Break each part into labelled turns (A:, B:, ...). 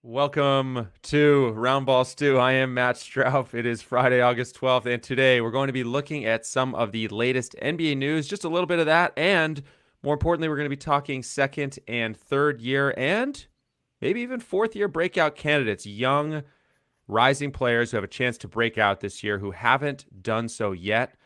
A: Welcome to Roundball Stew. I am Matt Stroup. It is Friday, August 12th, and today we're going to be looking at some of the latest NBA news, just a little bit of that, and more importantly, we're going to be talking second and third year and maybe even fourth year breakout candidates, young rising players who have a chance to break out this year who haven't done so yet,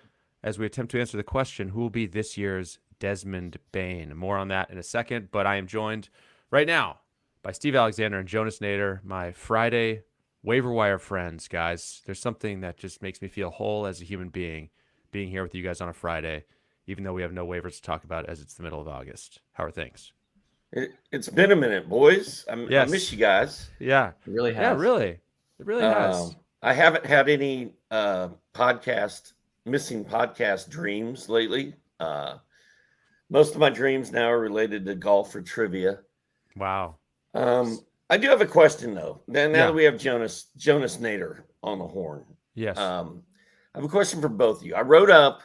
A: as we attempt to answer the question, who will be this year's Desmond Bane? More on that in a second, but I am joined right now by Steve Alexander and Jonas Nader, my Friday waiver wire friends, guys. There's something that just makes me feel whole as a human being here with you guys on a Friday, even though we have no waivers to talk about as it's the middle of August. How are things?
B: It's been a minute, boys. I miss you guys.
A: Yeah.
C: It really has.
A: Yeah, really. It really has.
B: I haven't had any missing podcast dreams lately. Most of my dreams now are related to golf or trivia.
A: Wow.
B: I do have a question though. Now that we have Jonas Nader on the horn.
A: Yes.
B: I have a question for both of you. I wrote up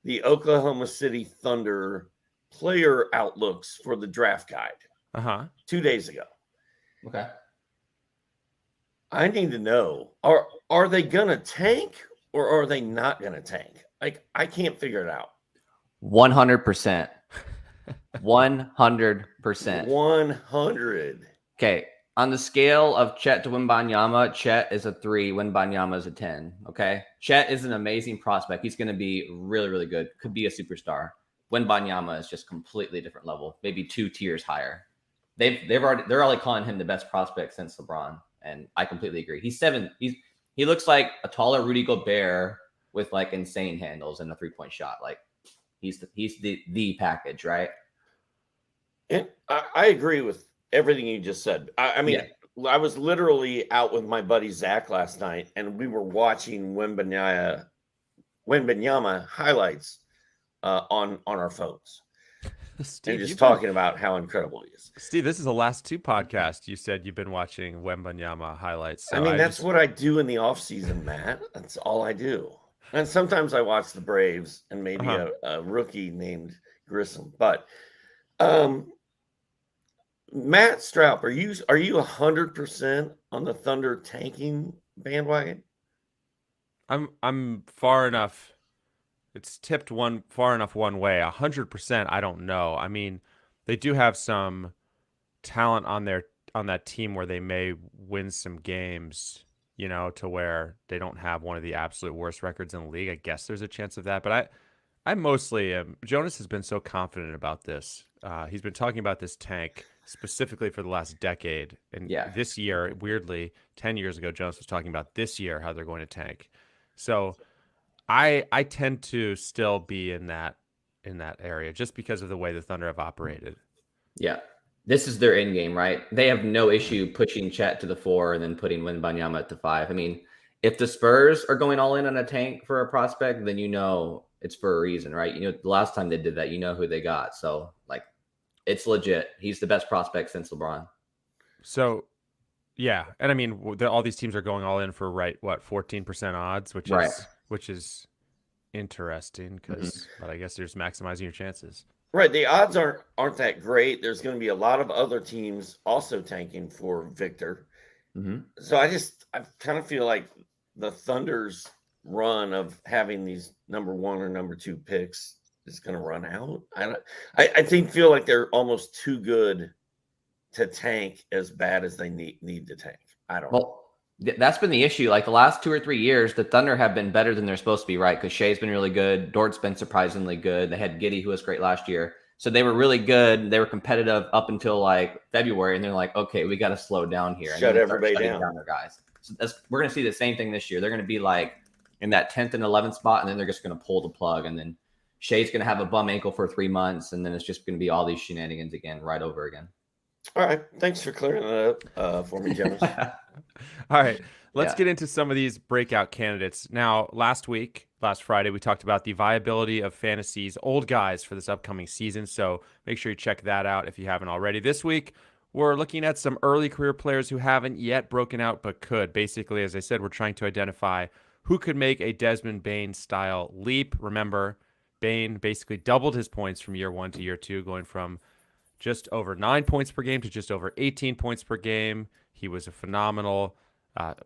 B: the Oklahoma City Thunder player outlooks for the draft guide 2 days ago.
C: Okay.
B: I need to know, are they gonna tank or are they not gonna tank? Like, I can't figure it out.
C: 100%. 100%.
B: 100.
C: Okay. On the scale of Chet to Wembanyama, Chet is a 3, Wembanyama is a 10. Okay. Chet is an amazing prospect. He's going to be really, really good. Could be a superstar. Wembanyama is just completely different level, maybe 2 tiers higher. They're already calling him the best prospect since LeBron, and I completely agree. He's 7. He looks like a taller Rudy Gobert with like insane handles and a 3-point shot. Like he's the package, right?
B: And I agree with everything you just said. I mean, I was literally out with my buddy Zach last night, and we were watching Wembanyama highlights on our phones.
A: Steve,
B: and just talking about how incredible he is.
A: Steve, this is the last 2 podcasts you said you've been watching Wembanyama highlights. So
B: I mean, that's what I do in the off season, Matt. That's all I do. And sometimes I watch the Braves and maybe a rookie named Grissom. But Matt Stroup, are you 100% on the Thunder tanking bandwagon?
A: I'm far enough. It's tipped far enough one way. 100%, I don't know. I mean, they do have some talent on that team where they may win some games, to where they don't have one of the absolute worst records in the league. I guess there's a chance of that, but I mostly am. Jonas has been so confident about this. He's been talking about this tank specifically for the last decade. And this year, weirdly, 10 years ago, Jonas was talking about this year, how they're going to tank. So I tend to still be in that area just because of the way the Thunder have operated.
C: Yeah. This is their end game, right? They have no issue pushing Chet to the 4 and then putting Wembanyama at the 5. I mean, if the Spurs are going all in on a tank for a prospect, then it's for a reason, right? The last time they did that, who they got. So, it's legit. He's the best prospect since LeBron.
A: So, yeah. And I mean, all these teams are going all in for 14% odds, which is interesting but I guess you're just maximizing your chances.
B: Right. The odds aren't that great. There's going to be a lot of other teams also tanking for Victor.
C: Mm-hmm. So
B: I kind of feel like the Thunder's run of having these number 1 or number 2 picks is going to run out. I feel like they're almost too good to tank as bad as they need to tank. I don't know.
C: That's been the issue. Like the last 2 or 3 years, the Thunder have been better than they're supposed to be, right? Because Shea's been really good. Dort's been surprisingly good. They had Giddey, who was great last year. So they were really good. They were competitive up until February. And they're like, okay, we got to slow down here.
B: Shut everybody down.
C: Their guys. So we're going to see the same thing this year. They're going to be in that 10th and 11th spot. And then they're just going to pull the plug. And then Shea's going to have a bum ankle for 3 months. And then it's just going to be all these shenanigans again, right over again.
B: All right. Thanks for clearing that up for me, Jonas.
A: All right. Let's get into some of these breakout candidates. Now, last Friday, we talked about the viability of fantasy's old guys for this upcoming season. So make sure you check that out if you haven't already. This week, we're looking at some early career players who haven't yet broken out but could. Basically, as I said, we're trying to identify who could make a Desmond Bane style leap. Remember, Bane basically doubled his points from year 1 to year 2, going from just over 9 points per game to just over 18 points per game. He was a phenomenal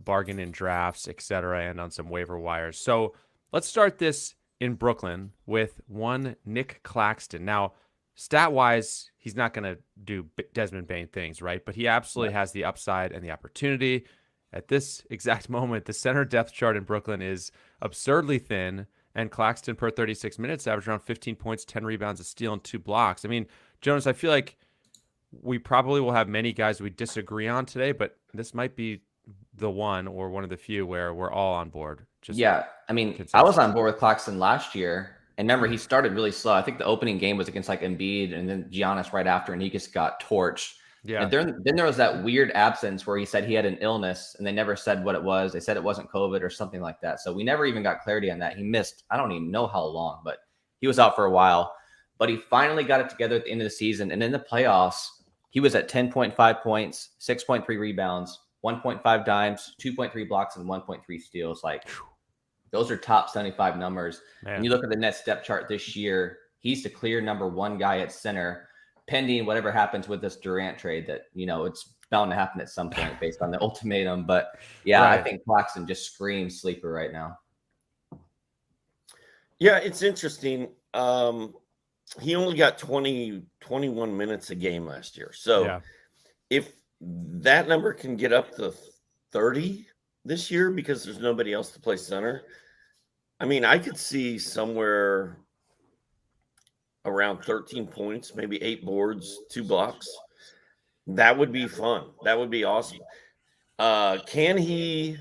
A: bargain in drafts, etc., and on some waiver wires. So let's start this in Brooklyn with one Nick Claxton. Now, stat-wise, he's not going to do Desmond Bane things, right? But he absolutely has the upside and the opportunity. At this exact moment, the center depth chart in Brooklyn is absurdly thin, and Claxton per 36 minutes averaged around 15 points, 10 rebounds, a steal, and 2 blocks. I mean, Jonas, I feel like we probably will have many guys we disagree on today, but this might be the one or one of the few where we're all on board.
C: Yeah, I mean, I was on board with Claxton last year. And remember, he started really slow. I think the opening game was against like Embiid and then Giannis right after, and he just got torched.
A: Yeah.
C: And then there was that weird absence where he said he had an illness and they never said what it was. They said it wasn't COVID or something like that. So we never even got clarity on that. He missed, I don't even know how long, but he was out for a while. But he finally got it together at the end of the season. And in the playoffs, he was at 10.5 points, 6.3 rebounds, 1.5 dimes, 2.3 blocks, and 1.3 steals. Like, those are top 75 numbers. Man. And you look at the Nets depth chart this year, he's the clear number one guy at center, pending whatever happens with this Durant trade that, you know, it's bound to happen at some point based on the ultimatum. But yeah, right. I think Claxton just screams sleeper right now.
B: Yeah, it's interesting. He only got 21 minutes a game last year. So if that number can get up to 30 this year because there's nobody else to play center, I mean, I could see somewhere around 13 points, maybe 8 boards, 2 blocks. That would be fun. That would be awesome. Can he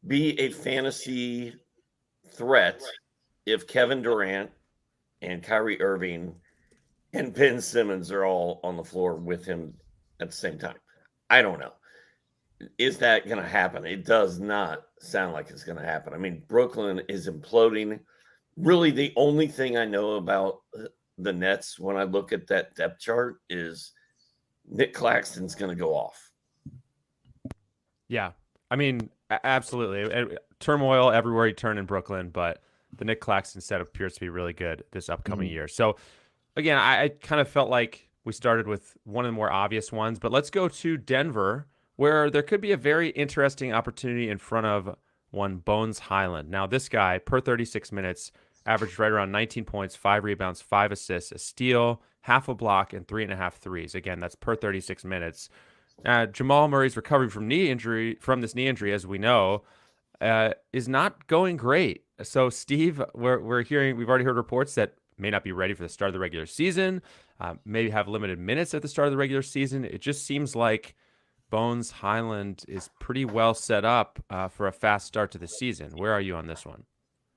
B: be a fantasy threat if Kevin Durant and Kyrie Irving and Ben Simmons are all on the floor with him at the same time? I don't know. Is that going to happen? It does not sound like it's going to happen. I mean, Brooklyn is imploding. Really, the only thing I know about the Nets when I look at that depth chart is Nick Claxton's going to go off.
A: Yeah. I mean, absolutely. Turmoil everywhere you turn in Brooklyn, but the Nick Claxton set appears to be really good this upcoming year. So, again, I kind of felt like we started with one of the more obvious ones, but let's go to Denver, where there could be a very interesting opportunity in front of one Bones Highland. Now, this guy, per 36 minutes, averaged right around 19 points, 5 rebounds, 5 assists, a steal, half a block, and 3.5 threes. Again, that's per 36 minutes. Jamal Murray's recovery from this knee injury, as we know, is not going great. So, Steve, we've already heard reports that may not be ready for the start of the regular season, maybe have limited minutes at the start of the regular season. It just seems like Bones Highland is pretty well set up for a fast start to the season. Where are you on this one?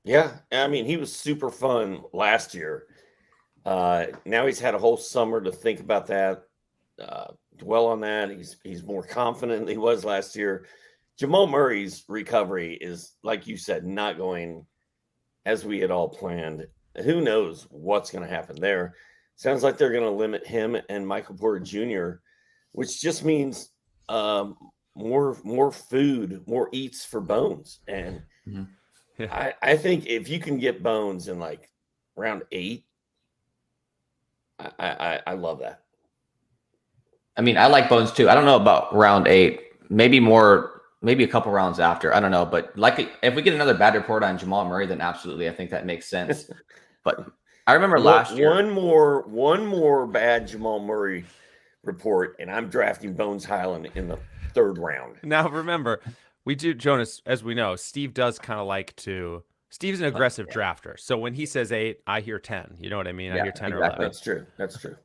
B: Yeah, I mean, he was super fun last year. Now he's had a whole summer to think about that, dwell on that. He's more confident than he was last year. Jamal Murray's recovery is, like you said, not going as we had all planned. Who knows what's going to happen there? Sounds like they're going to limit him and Michael Porter Jr., which just means more food, more eats for Bones. And I think if you can get Bones in like round 8, I love that.
C: I mean, I like Bones too. I don't know about round 8, maybe a couple rounds after. I don't know, but like if we get another bad report on Jamal Murray, then absolutely, I think that makes sense. But I remember last year,
B: one more bad Jamal Murray report, and I'm drafting Bones Highland in the 3rd round.
A: Now, remember, we do, Jonas, as we know, Steve does kind of like to. Steve's an aggressive drafter, so when he says 8, I hear 10. You know what I mean? I hear 10 or 11.
B: That's true.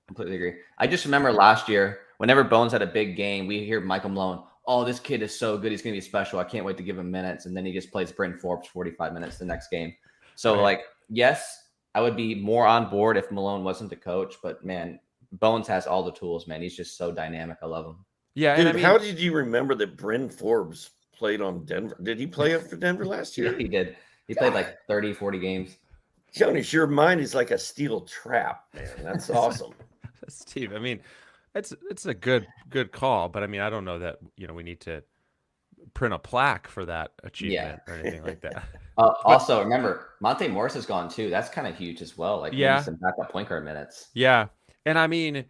C: Completely agree. I just remember last year, whenever Bones had a big game, we hear Michael Malone, "Oh, this kid is so good. He's going to be special. I can't wait to give him minutes." And then he just plays Bryn Forbes 45 minutes the next game. So, yes, I would be more on board if Malone wasn't the coach. But, man, Bones has all the tools, man. He's just so dynamic. I love him.
A: Yeah.
B: Dude,
A: and I mean,
B: how did you remember that Bryn Forbes played on Denver? Did he play for Denver last year?
C: Yeah, he did. He played like 30, 40 games.
B: Jonas, your mind is like a steel trap, man. That's awesome.
A: Steve, I mean, it's a good call, but I mean, I don't know that, we need to print a plaque for that achievement or anything like that.
C: Also, remember, Monte Morris is gone too. That's kind of huge as well. Like, maybe some backup point guard minutes.
A: Yeah. And I mean,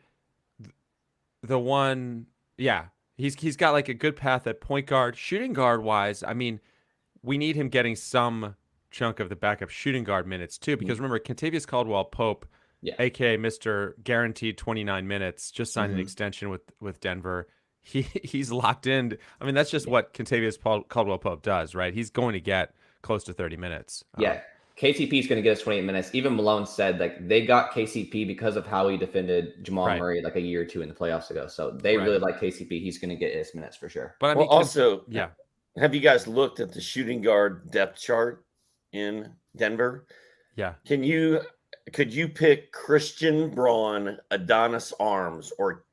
A: the one, He's got like a good path at point guard. Shooting guard wise, I mean, we need him getting some chunk of the backup shooting guard minutes too, because remember, Kentavious Caldwell-Pope,
C: Yeah.
A: aka Mr. Guaranteed 29 minutes, just signed an extension with Denver. He's locked in. I mean, that's just what Kentavious Caldwell-Pope does, right? He's going to get close to 30 minutes.
C: Yeah. KCP is going to get us 28 minutes. Even Malone said like they got KCP because of how he defended Jamal Murray like a year or two in the playoffs ago. So they really like KCP. He's going to get his minutes for sure.
A: But I mean,
B: also, have you guys looked at the shooting guard depth chart in Denver?
A: Yeah.
B: Could you pick Christian Braun, Adonis Arms, or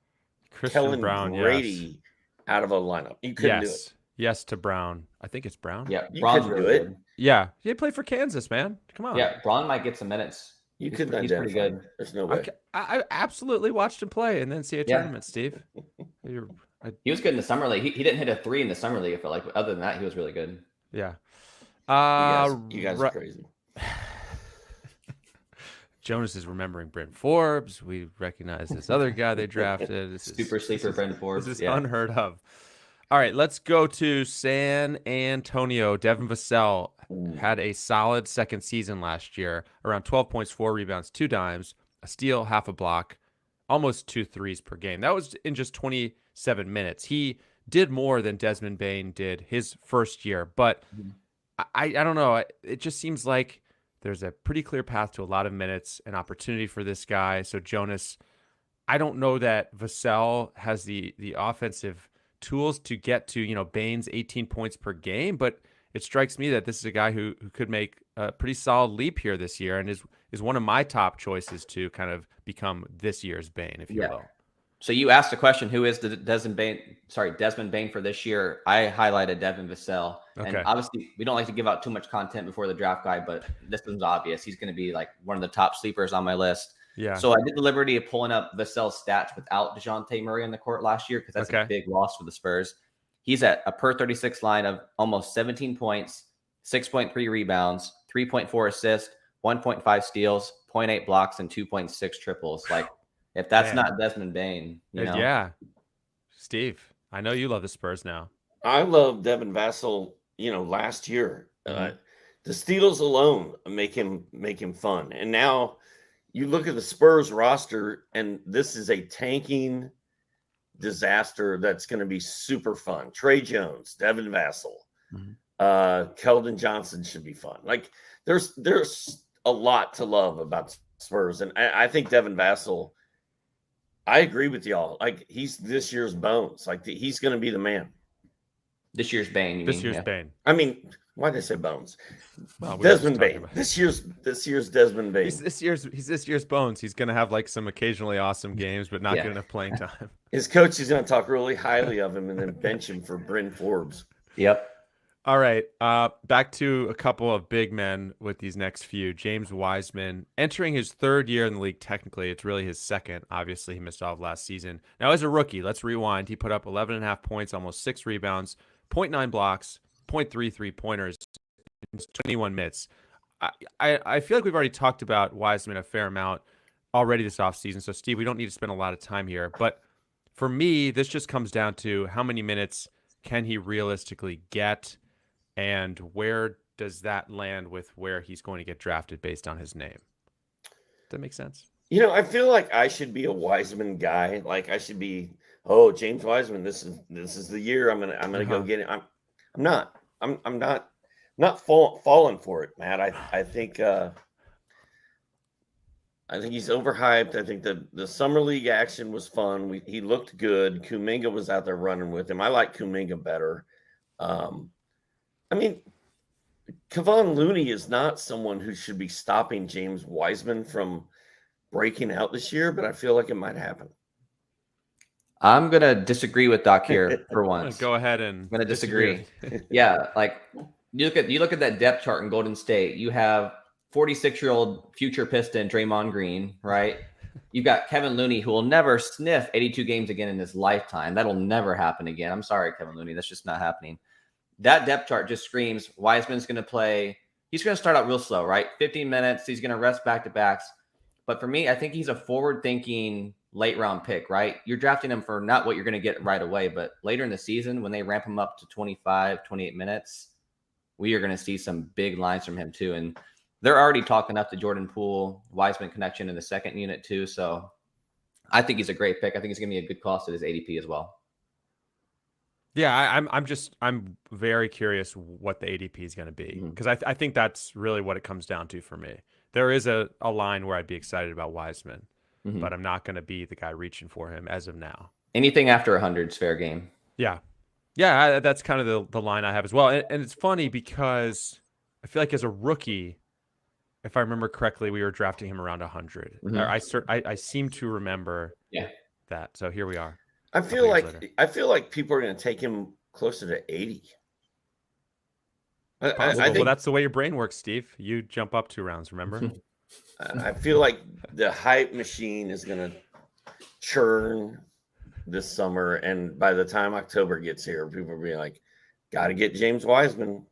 B: Kellen Brady out of a lineup? You couldn't do it.
A: Yes to Brown. I think it's Brown.
C: Yeah,
B: you
C: Braun's
B: could do it.
C: Good.
A: Yeah, he played for Kansas, man. Come on.
C: Yeah, Braun might get some minutes.
B: He's pretty good. There's no way.
A: I absolutely watched him play in the NCAA tournament, Steve.
C: He was good in the summer league. He didn't hit a 3 in the summer league. I feel like, but other than that, he was really good.
A: Yeah.
B: You guys are crazy.
A: Jonas is remembering Brent Forbes. We recognize this other guy they drafted. This
C: Super sleeper Brent Forbes.
A: This is unheard of. All right, let's go to San Antonio. Devin Vassell had a solid second season last year, around 12 points, 4 rebounds, 2 dimes, a steal, half a block, almost 2 threes per game. That was in just 27 minutes. He did more than Desmond Bane did his first year, but I don't know. It just seems like there's a pretty clear path to a lot of minutes, an opportunity for this guy. So Jonas, I don't know that Vassell has the offensive tools to get to, Bane's 18 points per game, but it strikes me that this is a guy who could make a pretty solid leap here this year and is one of my top choices to kind of become this year's Bane, if you will.
C: So you asked the question, who is the Desmond Bane for this year? I highlighted Devin Vassell. Okay. And obviously we don't like to give out too much content before the draft guide, but this one's obvious. He's going to be like one of the top sleepers on my list.
A: Yeah.
C: So I did the liberty of pulling up Vassell's stats without DeJounte Murray on the court last year because that's a big loss for the Spurs. He's at a per 36 line of almost 17 points, 6.3 rebounds, 3.4 assists, 1.5 steals, 0.8 blocks, and 2.6 triples. Like, if that's not Desmond Bane,
A: Yeah. Steve, I know you love the Spurs now.
B: I love Devin Vassell, last year. The steals alone make him fun. And now you look at the Spurs roster, and this is a tanking disaster that's going to be super fun. Trey Jones, Devin Vassell, Keldon Johnson should be fun. Like, there's a lot to love about Spurs. And I think Devin Vassell, I agree with y'all. Like, he's this year's Bones. Like, he's going to be the man.
C: This year's Bane.
A: Bane.
B: I mean, why did I say Bones?
A: Well,
B: Desmond Bane. This year's Desmond Bane.
A: He's this year's Bones. He's going to have like some occasionally awesome games, but not good enough playing time.
B: His coach is going to talk really highly of him and then bench him for Bryn Forbes.
C: Yep.
A: All right, back to a couple of big men with these next few. James Wiseman, entering his third year in the league. Technically, it's really his second. Obviously, he missed all of last season. Now, as a rookie, let's rewind. He put up 11.5 points, almost 6 rebounds, 0.9 blocks, 0.3 3-pointers in 21 minutes. I feel like we've already talked about Wiseman a fair amount already this offseason. So, Steve, we don't need to spend a lot of time here. But for me, this just comes down to how many minutes can he realistically get? And where does that land with where he's going to get drafted based on his name? Does that make sense? I feel like I should be a Wiseman guy. Like, I should be, James Wiseman, this is the year I'm gonna go get it. I'm not falling for it, Matt. I think he's overhyped. I think the summer league action was fun. He looked good. Kuminga was out there running with him. I like Kuminga better. I mean, Kevon Looney is not someone who should be stopping James Wiseman from breaking out this year, but I feel like it might happen.
C: I'm going to disagree with Doc here for once.
A: Go ahead and
C: I'm going to disagree. Yeah, like you look at that depth chart in Golden State. You have 46-year-old future Piston Draymond Green, right? You've got Kevin Looney, who will never sniff 82 games again in his lifetime. That'll never happen again. I'm sorry, Kevin Looney. That's just not happening. That depth chart just screams Wiseman's going to play. He's going to start out real slow, right? 15 minutes. He's going to rest back-to-backs. But for me, I think he's a forward-thinking late round pick, right? You're drafting him for not what you're going to get right away, but later in the season when they ramp him up to 25, 28 minutes, we are going to see some big lines from him too. And they're already talking up the Jordan Poole Wiseman connection in the second unit too. So I think he's a great pick. I think he's going to be a good cost at his ADP as well.
A: Yeah, I'm very curious what the ADP is going to be, because I think that's really what it comes down to for me. There is a line where I'd be excited about Wiseman, but I'm not going to be the guy reaching for him as of now.
C: Anything after 100 is fair game.
A: Yeah, that's kind of the line I have as well. And it's funny because I feel like as a rookie, if I remember correctly, we were drafting him around 100. I seem to remember that. So here we are.
B: I feel like people are going to take him closer to 80. I think,
A: well, that's the way your brain works, Steve. You jump up 2 rounds, remember?
B: I feel like the hype machine is going to churn this summer, and by the time October gets here, people will be like, got to get James Wiseman.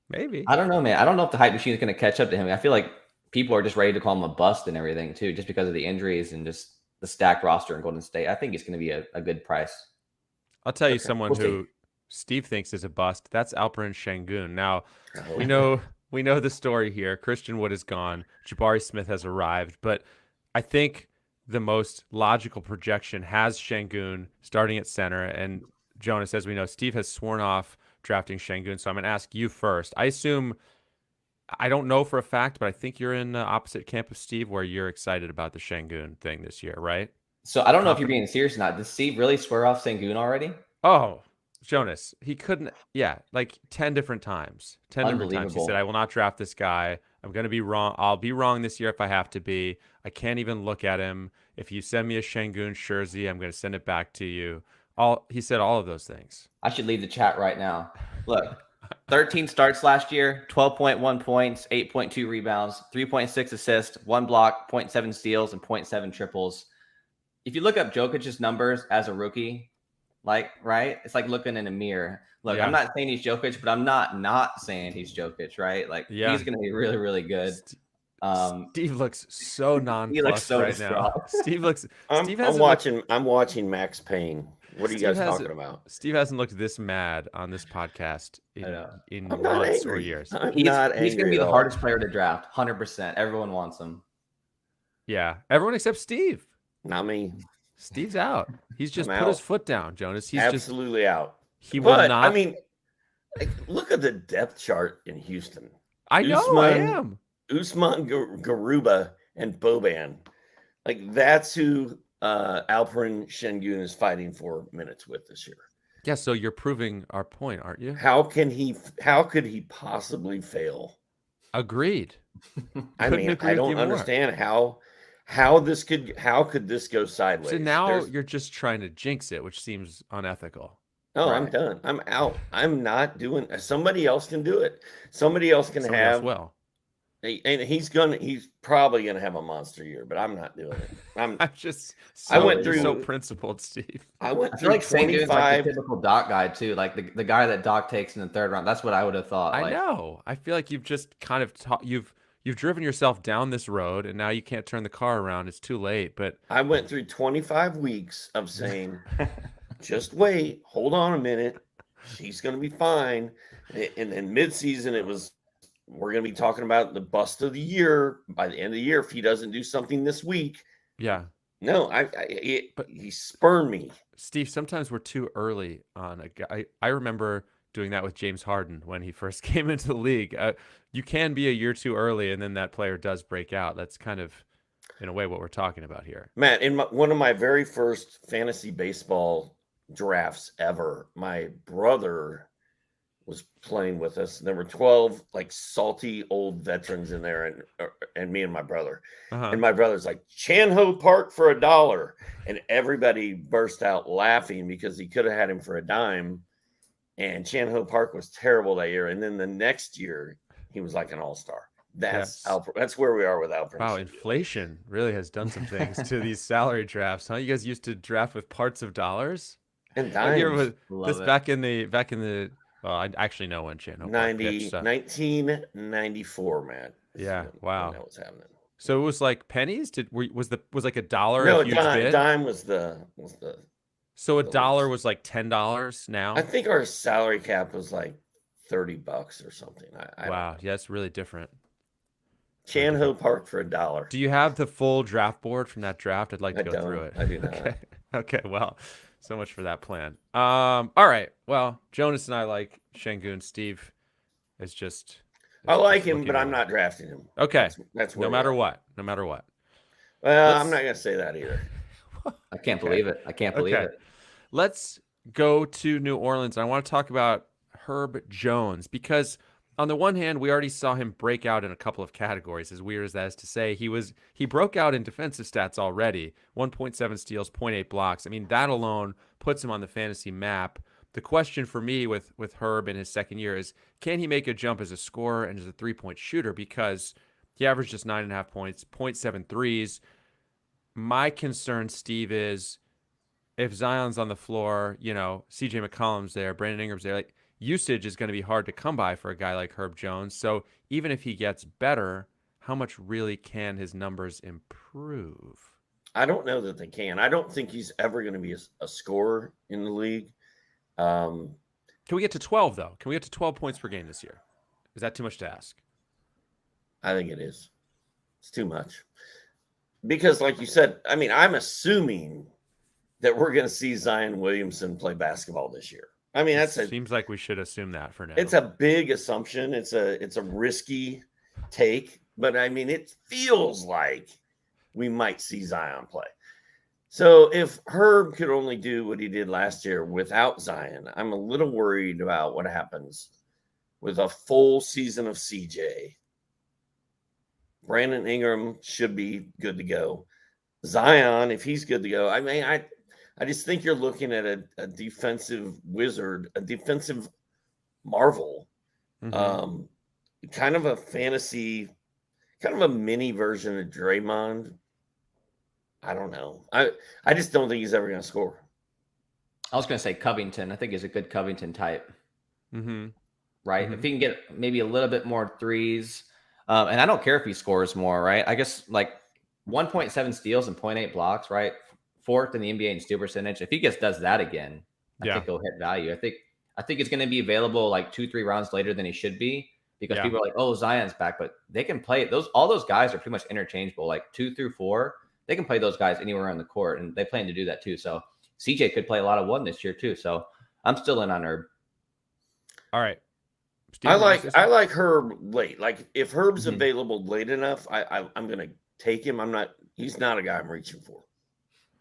A: Maybe.
C: I don't know, man. I don't know if the hype machine is going to catch up to him. I feel like people are just ready to call him a bust and everything too, just because of the injuries and just the stacked roster in Golden State. I think it's going to be a good price.
A: I'll tell you someone who Steve thinks is a bust. That's Alperen Sengun. Now, we know the story here. Christian Wood is gone. Jabari Smith has arrived. But I think the most logical projection has Sengun starting at center. And Jonas, as we know, Steve has sworn off drafting Sengun. So I'm going to ask you first. I don't know for a fact, but I think you're in the opposite camp of Steve, where you're excited about the Sengun thing this year, right?
C: So I don't know if you're being serious or not. Does Steve really swear off Sengun already?
A: Oh, Jonas, he couldn't. Yeah, like 10 different times. 10 different times he said, I will not draft this guy. I'm going to be wrong. I'll be wrong this year if I have to be. I can't even look at him. If you send me a Sengun jersey, I'm going to send it back to you. He said all of those things.
C: I should leave the chat right now. Look. 13 starts last year, 12.1 points, 8.2 rebounds, 3.6 assists, 1 block, 0.7 steals, and 0.7 triples. If you look up Jokic's numbers as a rookie, right? It's like looking in a mirror. Look, I'm not saying he's Jokic, but I'm not saying he's Jokic, right? Like he's going to be really, really good.
A: Steve looks so nonplussed.
C: He looks so
A: right now. Steve looks.
B: I'm watching Max Payne. What are you guys talking about?
A: Steve hasn't looked this mad on this podcast in
B: months
A: angry. Or years.
C: He's going to be the hardest player to draft, 100%. Everyone wants him.
A: Yeah, everyone except Steve.
B: Not me.
A: Steve's out. He's just put his foot down, Jonas. He's
B: absolutely out.
A: He will not.
B: I mean, look at the depth chart in Houston.
A: I know. I am.
B: Usman Garuba and Boban. Like, that's who Alperen Sengun is fighting for minutes with this year.
A: Yeah, so you're proving our point, aren't you?
B: How could he possibly fail?
A: Agreed.
B: I mean, I don't understand how could this go sideways.
A: So now you're just trying to jinx it, which seems unethical.
B: No, right. I'm done. I'm out. I'm not doing. Somebody else can do it. Somebody else can have. And he's probably gonna have a monster year, but I'm not doing it. I'm just. I went through
A: so principled, Steve.
B: I went through like
C: 25. Like the typical Doc guy too, like the guy that Doc takes in the 3rd round. That's what I would have thought.
A: I know. I feel like you've just kind of you've driven yourself down this road, and now you can't turn the car around. It's too late. But
B: I went through 25 weeks of saying, just wait, hold on a minute. She's gonna be fine. And in mid-season, it was. We're going to be talking about the bust of the year by the end of the year if he doesn't do something this week.
A: Yeah.
B: No, he spurned me.
A: Steve, sometimes we're too early on a guy. I remember doing that with James Harden when he first came into the league. You can be a year too early, and then that player does break out. That's kind of, in a way, what we're talking about here.
B: Matt, in one of my very first fantasy baseball drafts ever, my brother was playing with us. There were 12 like salty old veterans in there, and me and my brother. And my brother's like, Chanho Park for $1. And everybody burst out laughing because he could have had him for a dime. And Chanho Park was terrible that year. And then the next year, he was like an all-star. That's where we are with Alperen.
A: Wow, inflation really has done some things to these salary drafts, huh? You guys used to draft with parts of dollars
B: and dimes.
A: Back in the. Well, I actually know when Chanho
B: 1994, man.
A: Yeah, wow.
B: That was happening.
A: So it was like pennies. Was like $1
B: No,
A: a huge bid?
B: dime was the
A: So
B: the
A: $1
B: least.
A: was like $10 now.
B: I think our salary cap was like $30 or something. I don't
A: Wow,
B: know.
A: yeah, it's really different. Really
B: Chan Ho
A: different.
B: Park for $1.
A: Do you have the full draft board from that draft? I'd like to
B: I
A: go through
B: don't.
A: it.
B: I do not.
A: Okay. Okay. Well, so much for that plan. All right. Well, Jonas and I like Sengun. Steve is just
B: I like him,
A: looking
B: but I'm
A: away.
B: not drafting him.
A: Okay.
B: That's
A: No
B: where
A: matter
B: we're at.
A: what. No matter what.
B: Well, I'm
A: Let's.
B: not gonna say that either.
C: I can't
A: Okay.
C: believe it. I can't believe
A: Okay.
C: it.
A: Let's go to New Orleans. I want to talk about Herb Jones because on the one hand, we already saw him break out in a couple of categories. As weird as that is to say, he broke out in defensive stats already. 1.7 steals, 0.8 blocks. I mean, that alone puts him on the fantasy map. The question for me with Herb in his second year is, can he make a jump as a scorer and as a three-point shooter? Because he averaged just 9.5 points, 0.7 threes. My concern, Steve, is if Zion's on the floor, CJ McCollum's there, Brandon Ingram's there, like usage is going to be hard to come by for a guy like Herb Jones. So even if he gets better, how much really can his numbers improve?
B: I don't know that they can. I don't think he's ever going to be a scorer in the league.
A: Can we get to 12 though? Can we get to 12 points per game this year? Is that too much to ask?
B: I think it is. It's too much. Because like you said, I mean, I'm assuming that we're going to see Zion Williamson play basketball this year. I mean,
A: Seems like we should assume that for now.
B: It's a big assumption. It's a risky take, but I mean, it feels like we might see Zion play. So if Herb could only do what he did last year without Zion, I'm a little worried about what happens with a full season of CJ. Brandon Ingram should be good to go. Zion, if he's good to go, I mean, I just think you're looking at a defensive wizard, a defensive marvel, kind of a fantasy, kind of a mini version of Draymond. I don't know. I just don't think he's ever going to score.
C: I was going to say Covington. I think he's a good Covington type.
A: Mm-hmm.
C: Right? Mm-hmm. If he can get maybe a little bit more threes, and I don't care if he scores more, right? I guess like 1.7 steals and 0.8 blocks, right? Fourth in the NBA in steal percentage. If he does that again, I think he'll hit value. I think it's going to be available like 2-3 rounds later than he should be because people are like, oh, Zion's back, but they can play all those guys are pretty much interchangeable. Like 2 through 4, they can play those guys anywhere on the court, and they plan to do that too. So CJ could play a lot of 1 this year too. So I'm still in on Herb.
A: All right.
B: Steve, I like Herb late. Like if Herb's available late enough, I'm going to take him. He's not a guy I'm reaching for.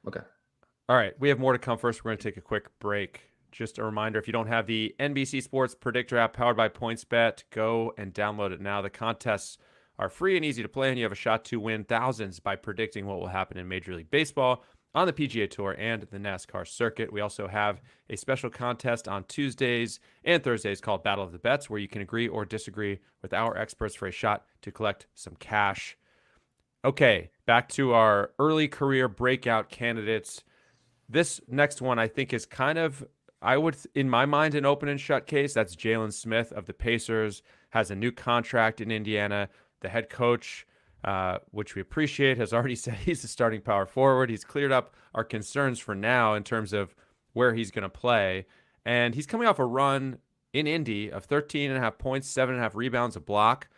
C: Okay.
A: All right. We have more to come. First, we're going to take a quick break. Just a reminder, if you don't have the NBC Sports Predictor app powered by PointsBet, go and download it now. The contests are free and easy to play, and you have a shot to win thousands by predicting what will happen in Major League Baseball, on the PGA Tour, and the NASCAR circuit. We also have a special contest on Tuesdays and Thursdays called Battle of the Bets, where you can agree or disagree with our experts for a shot to collect some cash. Okay, back to our early career breakout candidates. This next one I think is kind of, in my mind, an open and shut case. That's Jalen Smith of the Pacers, has a new contract in Indiana. The head coach, which we appreciate, has already said he's a starting power forward. He's cleared up our concerns for now in terms of where he's going to play. And he's coming off a run in Indy of 13.5 points, 7.5 rebounds, a block,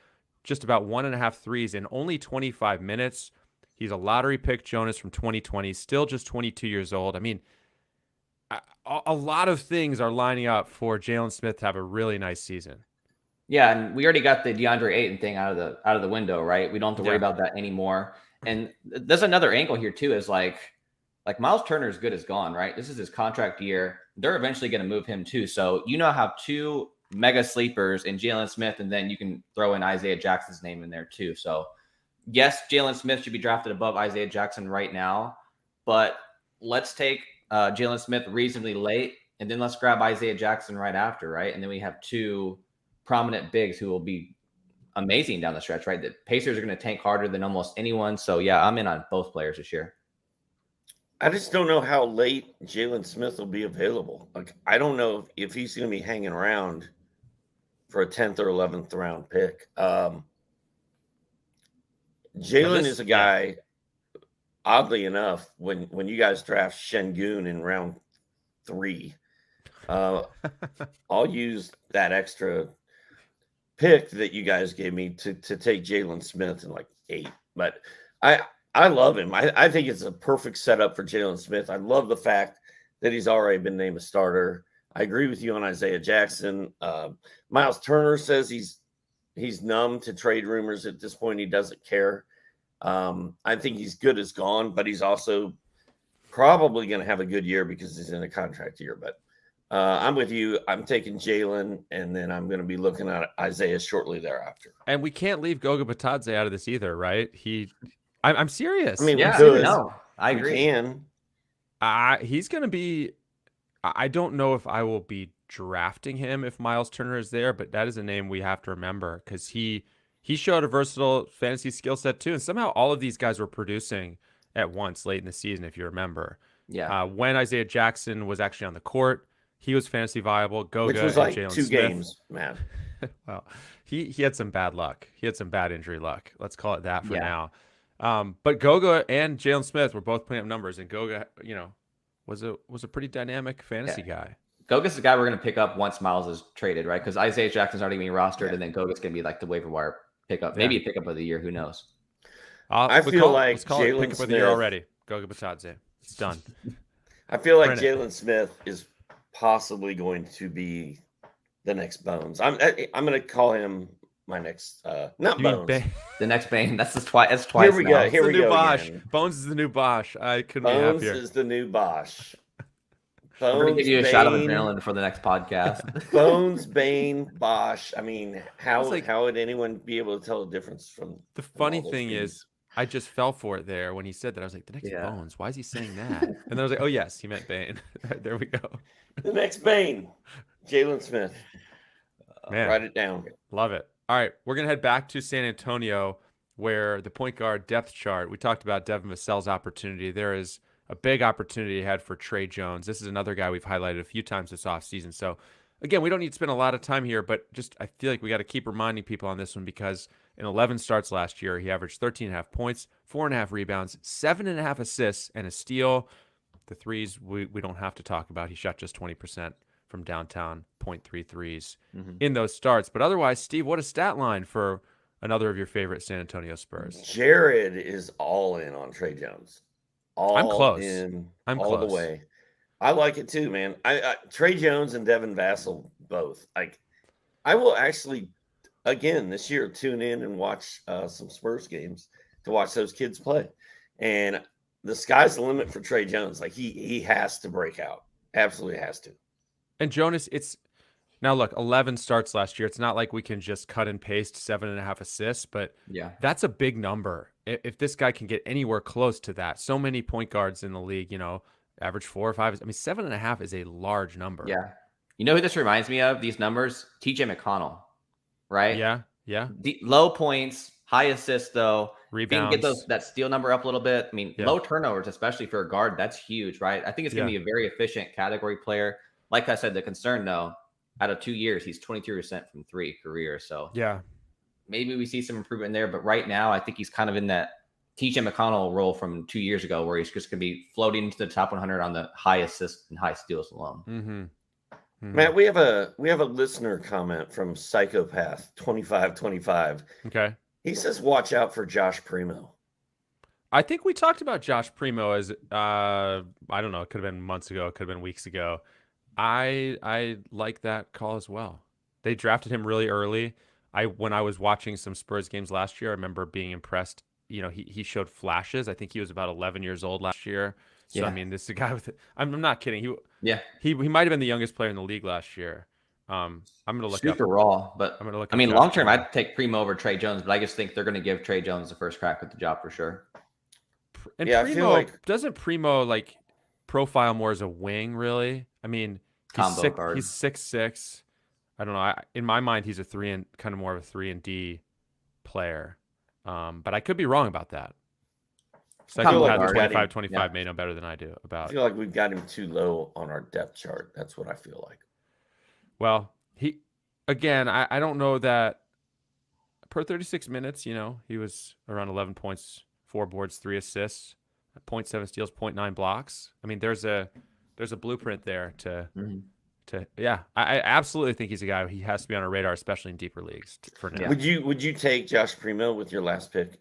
A: just about 1.5 threes in only 25 minutes. He's a lottery pick, Jonas, from 2020, still just 22 years old. I mean, a lot of things are lining up for Jalen Smith to have a really nice season.
C: Yeah, and we already got the DeAndre Ayton thing out of the window, right? We don't have to worry about that anymore. And there's another angle here too, is like Miles Turner's good as gone, right? This is his contract year. They're eventually going to move him too. So you now have 2 mega sleepers in Jalen Smith, and then you can throw in Isaiah Jackson's name in there too. So yes, Jalen Smith should be drafted above Isaiah Jackson right now, but let's take Jalen Smith reasonably late, and then let's grab Isaiah Jackson right after, right? And then we have 2 prominent bigs who will be amazing down the stretch, right? The Pacers are going to tank harder than almost anyone. So yeah, I'm in on both players this year.
B: I just don't know how late Jalen Smith will be available. Like, I don't know if he's going to be hanging around for a 10th or 11th round pick. Jalen is a guy. Oddly enough, when you guys draft Sengun in round 3, I'll use that extra pick that you guys gave me to take Jalen Smith in like 8. But I love him. I think it's a perfect setup for Jalen Smith. I love the fact that he's already been named a starter. I agree with you on Isaiah Jackson. Miles Turner says he's numb to trade rumors at this point. He doesn't care. I think he's good as gone, but he's also probably going to have a good year because he's in a contract year. But I'm with you. I'm taking Jalen, and then I'm going to be looking at Isaiah shortly thereafter.
A: And we can't leave Goga Batadze out of this either, right? I'm serious.
B: I mean,
C: Yeah,
B: no,
C: I agree.
B: We can.
A: He's going to be. I don't know if I will be drafting him if Miles Turner is there, but that is a name we have to remember because he showed a versatile fantasy skill set too, and somehow all of these guys were producing at once late in the season, if you remember.
C: Yeah.
A: When Isaiah Jackson was actually on the court, he was fantasy viable. Goga
B: Which was
A: and
B: like
A: Jalen
B: 2
A: Smith.
B: games, man.
A: Well, he had some bad luck. He had some bad injury luck. Let's call it that for now. But Goga and Jalen Smith were both putting up numbers, and Goga, was a pretty dynamic fantasy guy.
C: Goga's the guy we're going to pick up once Miles is traded, right? Because Isaiah Jackson's already being rostered, and then Goga's going to be like the waiver wire pickup, maybe a pickup of the year. Who knows?
B: I feel like
A: let's call it
B: Jalen
A: pickup of the year already. Goga Batadze. It's done.
B: I feel like Jalen Smith is possibly going to be the next Bones. I'm going to call him my next not Bones.
C: The next Bane. That's twice.
B: Here we
C: now.
B: go. Here we go.
A: Bosh.
B: Again.
A: Bones is the new Bosch. I couldn't
B: Bones
A: be happier.
B: is the new Bosch.
C: I'm going to give you a shot of adrenaline for the next podcast.
B: Bones, Bane, Bosch. I mean, how
A: like,
B: would anyone be able to tell the difference from
A: the funny thing is, I just fell for it there when he said that. I was like, the next Bones. Why is he saying that? And then I was like, oh yes, he meant Bane. There we go.
B: The next Bane, Jalen Smith.
A: Man,
B: write it down.
A: Love it. All right, we're gonna head back to San Antonio, where the point guard depth chart. We talked about Devin Vassell's opportunity. There is a big opportunity ahead for Tre Jones. This is another guy we've highlighted a few times this offseason. So, again, we don't need to spend a lot of time here, but just I feel like we got to keep reminding people on this one because in 11 starts last year, he averaged 13.5 points, 4.5 rebounds, 7.5 assists, and a steal. The threes we don't have to talk about. He shot just 20% from downtown, 0.3 threes in those starts. But otherwise, Steve, what a stat line for another of your favorite San Antonio Spurs.
B: Jared is all in on Tre Jones.
A: I'm close.
B: I'm all close. The way. I like it too, man. I Tre Jones and Devin Vassell both. I will actually again this year tune in and watch some Spurs games to watch those kids play. And the sky's the limit for Tre Jones. Like he has to break out. Absolutely has to.
A: And Jonas, it's now look, 11 starts last year. It's not like we can just cut and paste 7.5 assists, but that's a big number. If this guy can get anywhere close to that, so many point guards in the league, average 4 or 5. I mean, 7.5 is a large number.
C: Yeah. You know who this reminds me of? These numbers? TJ McConnell, right?
A: Yeah.
C: Low points, high assists though.
A: Rebounds.
C: If you can get that steal number up a little bit. I mean, low turnovers, especially for a guard, that's huge, right? I think it's going to be a very efficient category player. Like I said, the concern though, out of 2 years, he's 23% from 3 career. So maybe we see some improvement there. But right now, I think he's kind of in that TJ McConnell role from 2 years ago, where he's just going to be floating into the top 100 on the high assists and high steals alone.
B: Matt, we have a listener comment from Psychopath 2525.
A: Okay,
B: he says, "Watch out for Josh Primo."
A: I think we talked about Josh Primo as I don't know. It could have been months ago. It could have been weeks ago. I like that call as well. They drafted him really early. When I was watching some Spurs games last year, I remember being impressed. He showed flashes. I think he was about 11 years old last year. So I mean, this is a guy with. I'm not kidding. He might have been the youngest player in the league last year. I'm gonna look
C: super raw, but
A: I'm gonna look.
C: I mean, long term, I'd take Primo over Tre Jones, but I just think they're going to give Tre Jones the first crack at the job for sure.
A: And Primo doesn't Primo profile more as a wing, really? I mean, he's 6'6". I don't know. In my mind, he's a 3 and kind of more of a 3 and D player. But I could be wrong about that. Psychopath 25 may know better than I do about.
B: I feel like we've got him too low on our depth chart. That's what I feel like.
A: Well, I don't know that per 36 minutes, he was around 11 points, 4 boards, 3 assists, 0.7 steals, 0.9 blocks. I mean, there's a blueprint there to yeah. I absolutely think he's a guy. He has to be on our radar, especially in deeper leagues for now.
B: Would you take Josh Primo with your last pick?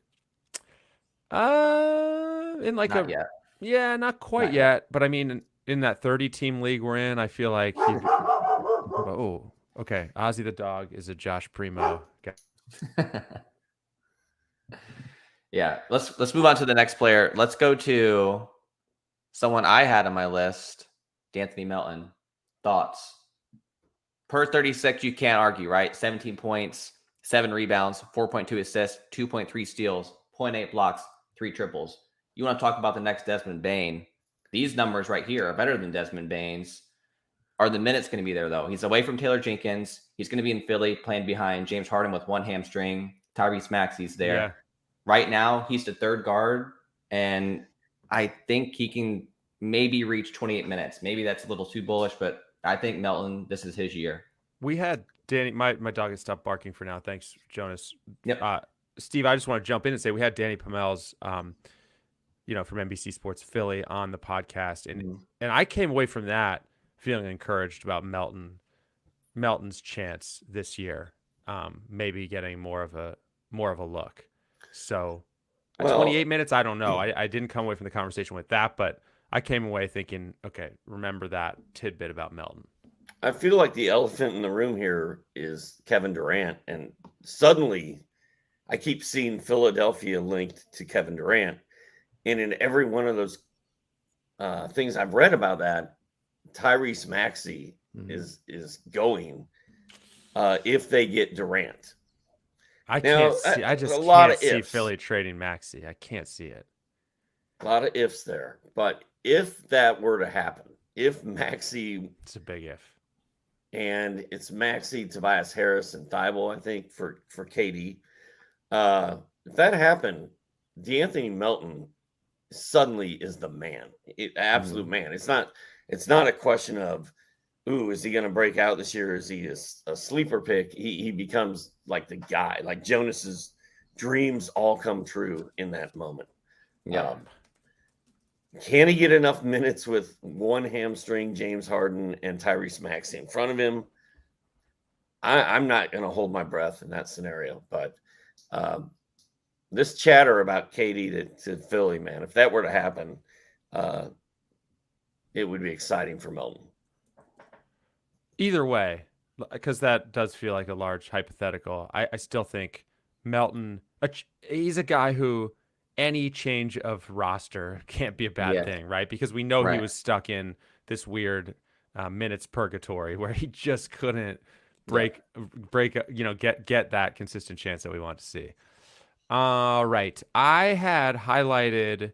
A: In like
C: Not yet.
A: Yeah, not quite yet. But I mean, in that 30-team league we're in, I feel like oh, okay. Ozzy the dog is a Josh Primo guy.
C: Yeah, let's move on to the next player. Let's go to someone I had on my list, D'Anthony Melton. Thoughts? Per 36, you can't argue, right? 17 points, 7 rebounds, 4.2 assists, 2.3 steals, 0.8 blocks, 3 triples. You want to talk about the next Desmond Bane? These numbers right here are better than Desmond Bane's. Are the minutes going to be there, though? He's away from Taylor Jenkins. He's going to be in Philly playing behind James Harden with one hamstring. Tyrese Maxey's there.
A: Yeah.
C: Right now, he's the third guard, and I think he can maybe reach 28 minutes. Maybe that's a little too bullish, but I think Melton, this is his year.
A: We had Danny, my dog has stopped barking for now. Thanks, Jonas.
C: Yep.
A: Steve, I just want to jump in and say we had Danny Pamels, from NBC Sports Philly on the podcast, and I came away from that feeling encouraged about Melton's chance this year, maybe getting more of a look. So, 28 minutes, I don't know. I didn't come away from the conversation with that, but I came away thinking, okay, remember that tidbit about Melton.
B: I feel like the elephant in the room here is Kevin Durant, and suddenly I keep seeing Philadelphia linked to Kevin Durant, and in every one of those things I've read about that, Tyrese Maxey is going if they get Durant.
A: I can't see. I just can't see Philly trading Maxey. I can't see it.
B: A lot of ifs there, but if that were to happen, if Maxey,
A: it's a big if,
B: and it's Maxey, Tobias Harris, and Thibault, I think for KD. If that happened, D'Anthony Melton suddenly is the man, absolute man. It's not a question of, is he going to break out this year? Is he a sleeper pick? He becomes like the guy, like Jonas's dreams all come true in that moment.
C: Yeah.
B: Can he get enough minutes with one hamstring, James Harden, and Tyrese Maxey in front of him? I'm not going to hold my breath in that scenario, but this chatter about KD to Philly, man, if that were to happen, it would be exciting for Melton.
A: Either way, because that does feel like a large hypothetical, I still think Melton, he's a guy who any change of roster can't be a bad thing, right? Because we know he was stuck in this weird minutes purgatory where he just couldn't break, get that consistent chance that we want to see. All right. I had highlighted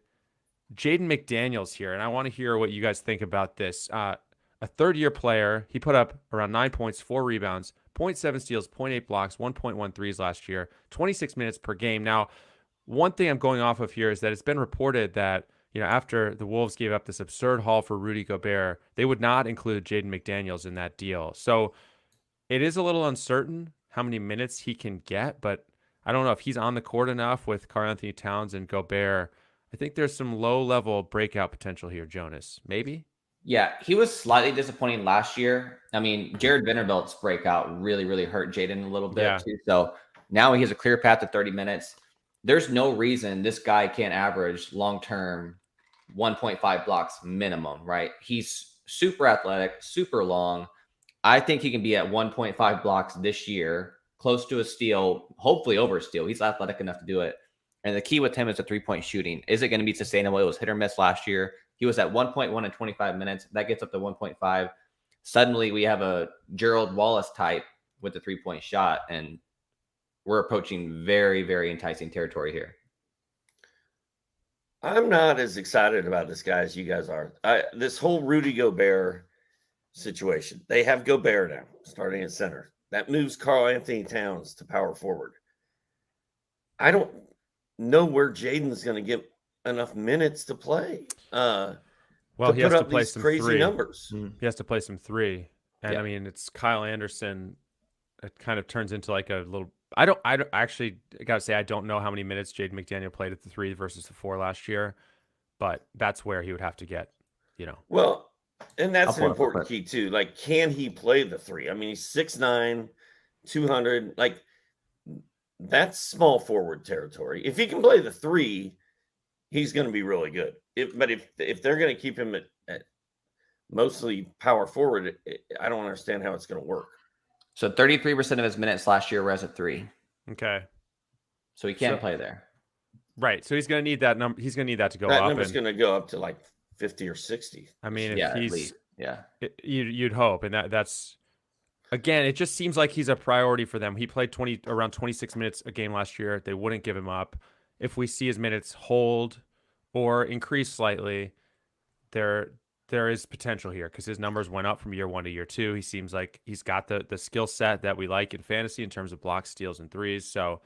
A: Jaden McDaniels here, and I want to hear what you guys think about this. A third-year player. He put up around 9 points, 4 rebounds, 0.7 steals, 0.8 blocks, 1.1 threes last year, 26 minutes per game. Now, one thing I'm going off of here is that it's been reported that, after the Wolves gave up this absurd haul for Rudy Gobert, they would not include Jaden McDaniels in that deal. So it is a little uncertain how many minutes he can get, but I don't know if he's on the court enough with Karl-Anthony Towns and Gobert. I think there's some low-level breakout potential here, Jonas. Maybe?
C: Yeah, he was slightly disappointing last year. I mean, Jared Vanderbilt's breakout really, really hurt Jaden a little bit too. So now he has a clear path to 30 minutes. There's no reason this guy can't average long-term 1.5 blocks minimum, right? He's super athletic, super long. I think he can be at 1.5 blocks this year, close to a steal, hopefully over a steal. He's athletic enough to do it. And the key with him is the three-point shooting. Is it going to be sustainable? It was hit or miss last year. He was at 1.1 in 25 minutes. That gets up to 1.5. Suddenly we have a Gerald Wallace type with the three-point shot, and we're approaching very, very enticing territory here.
B: I'm not as excited about this guy as you guys are. This whole Rudy Gobert situation, they have Gobert now starting at center. That moves Karl-Anthony Towns to power forward. I don't know where Jaden's going to get enough minutes to play.
A: He has to play some
B: crazy
A: three
B: numbers.
A: He has to play some three. And I mean, it's Kyle Anderson. It kind of turns into like a little I don't actually, I gotta say, I don't know how many minutes Jaden McDaniel played at the 3 versus the 4 last year, but that's where he would have to get, you know.
B: Well, and
C: I'll
B: that's an
C: pull it up real
B: important
C: quick.
B: key too. Like, can he play the 3? I mean, he's 6'9", 200. Like, that's small forward territory. If he can play the 3, he's going to be really good. But if they're going to keep him at mostly power forward, I don't understand how it's going to work.
C: So 33% of his minutes last year were as a 3.
A: Okay.
C: So he can play there.
A: Right. So he's going to need that number. He's going to need that to go
B: That
A: up.
B: number's going to go up to like 50 or 60.
A: I mean,
C: Yeah,
A: if
C: at
A: he's,
C: least. Yeah.
A: you'd hope. And that's, again, it just seems like he's a priority for them. He played around 26 minutes a game last year. They wouldn't give him up. If we see his minutes hold or increase slightly, there is potential here because his numbers went up from year 1 to year 2. He seems like he's got the skill set that we like in fantasy in terms of blocks, steals, and threes. So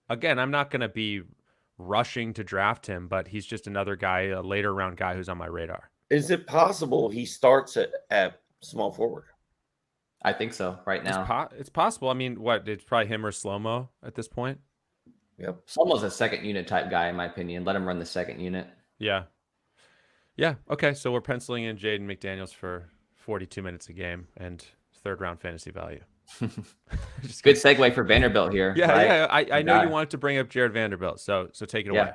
A: again, I'm not going to be rushing to draft him, but he's just another guy, a later round guy who's on my radar.
B: Is it possible he starts at small forward?
C: I think so right now.
A: It's possible. I mean, it's probably him or Slow-Mo at this point.
B: Yep.
C: Slow-Mo's a second unit type guy, in my opinion. Let him run the second unit.
A: Yeah. Yeah. Okay. So we're penciling in Jaden McDaniels for 42 minutes a game and 3rd round fantasy value.
C: Good segue for Vanderbilt here.
A: Yeah.
C: Right?
A: Yeah. I know you wanted to bring up Jared Vanderbilt. So take it away.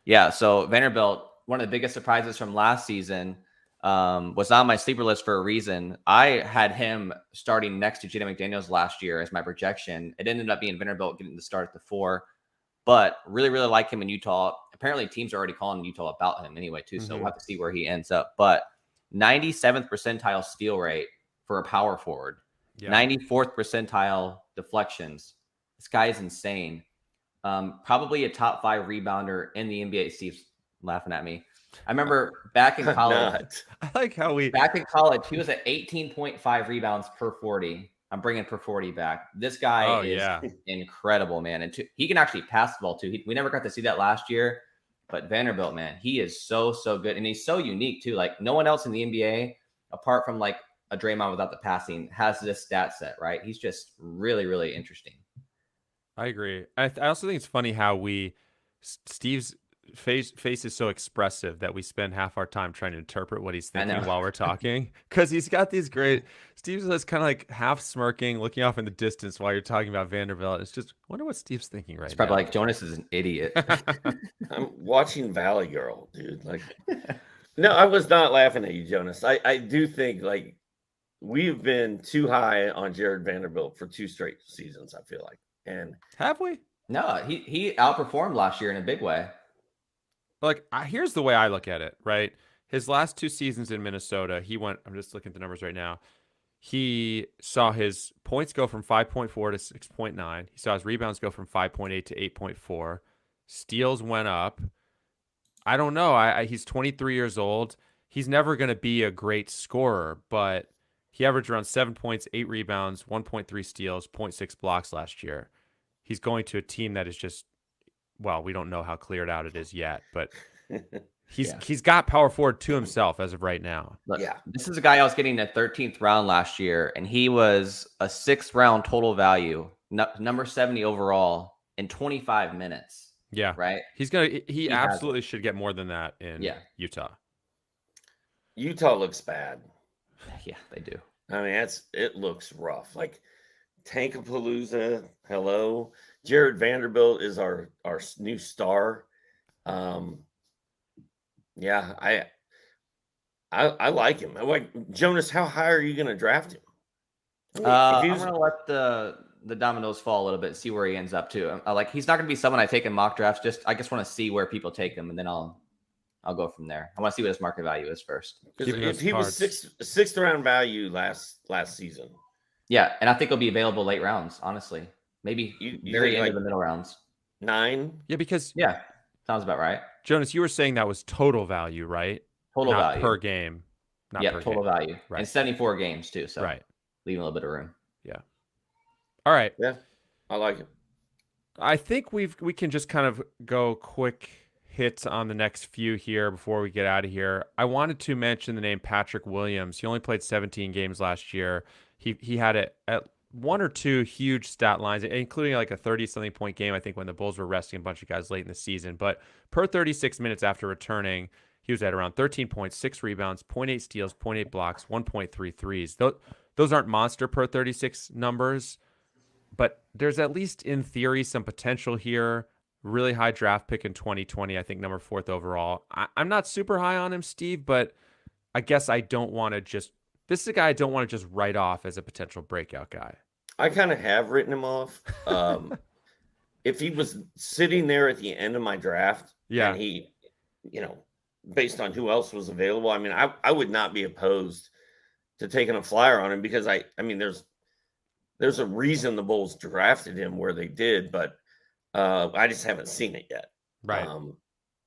C: Yeah. So Vanderbilt, one of the biggest surprises from last season, was on my sleeper list for a reason. I had him starting next to Jaden McDaniels last year as my projection. It ended up being Vanderbilt getting the start at the 4, but really, really like him in Utah. Apparently teams are already calling Utah about him anyway, too. So we'll have to see where he ends up. But 97th percentile steal rate for a power forward, 94th percentile deflections. This guy is insane. Probably a top 5 rebounder in the NBA. Steve's laughing at me. I remember back in college.
A: I like how
C: back in college, he was at 18.5 rebounds per 40. I'm bringing per 40 back. This guy is incredible, man. And he can actually pass the ball too. We never got to see that last year, but Vanderbilt, man, he is so good. And he's so unique too. Like no one else in the NBA, apart from like a Draymond without the passing, has this stat set, right? He's just really, really interesting.
A: I agree. I also think it's funny how Steve's face is so expressive that we spend half our time trying to interpret what he's thinking while we're talking, because he's got these great Steve's just kind of like half smirking, looking off in the distance while you're talking about Vanderbilt. It's just wonder what Steve's thinking right now.
C: It's probably like Jonas is an idiot.
B: I'm watching Valley Girl, dude. Like, no, I was not laughing at you, Jonas. I do think like we've been too high on Jared Vanderbilt for 2 straight seasons, I feel like. And
A: have we?
C: No, he outperformed last year in a big way.
A: Like, here's the way I look at it, right? His last 2 seasons in Minnesota, I'm just looking at the numbers right now. He saw his points go from 5.4 to 6.9. He saw his rebounds go from 5.8 to 8.4. Steals went up. I don't know. He's 23 years old. He's never going to be a great scorer, but he averaged around 7 points, 8 rebounds, 1.3 steals, 0.6 blocks last year. He's going to a team that is just, well, we don't know how cleared out it is yet, but he's got power forward to himself as of right now.
C: Look, this is a guy I was getting a 13th round last year, and he was a 6th round total value, number 70 overall in 25 minutes.
A: Yeah.
C: Right?
A: He absolutely should get more than that in Utah.
B: Utah looks bad.
C: Yeah, they do.
B: I mean, it looks rough. Like Tankapalooza, hello. Jared Vanderbilt is our new star. Yeah, I like him. Like Jonas, how high are you going to draft him?
C: I'm going to let the dominoes fall a little bit, see where he ends up too. Like he's not going to be someone I take in mock drafts. I just want to see where people take him, and then I'll go from there. I want to see what his market value is first.
B: If he was sixth round value last season.
C: Yeah, and I think he'll be available late rounds, honestly. Maybe very end of the middle rounds.
B: 9?
A: Yeah, because
C: sounds about right.
A: Jonas, you were saying that was total value, right?
C: Total value
A: per game.
C: Total value. Right. And 74 games too, so leaving a little bit of room.
A: Yeah. All right.
B: Yeah, I like it.
A: I think we can just kind of go quick hits on the next few here before we get out of here. I wanted to mention the name Patrick Williams. He only played 17 games last year. He had one or two huge stat lines, including like a 30-something point game, I think, when the Bulls were resting a bunch of guys late in the season. But per 36 minutes after returning, he was at around 13 points, 6 rebounds, 0.8 steals, 0.8 blocks, 1.3 threes. Those aren't monster per 36 numbers, but there's at least in theory some potential here. Really high draft pick in 2020, I think number 4th overall. I'm not super high on him, Steve, but I guess I don't want to just – this is a guy I don't want to just write off as a potential breakout guy.
B: I kind of have written him off. If he was sitting there at the end of my draft, and he, based on who else was available, I mean, I would not be opposed to taking a flyer on him because I mean, there's a reason the Bulls drafted him where they did, but I just haven't seen it yet.
A: Right.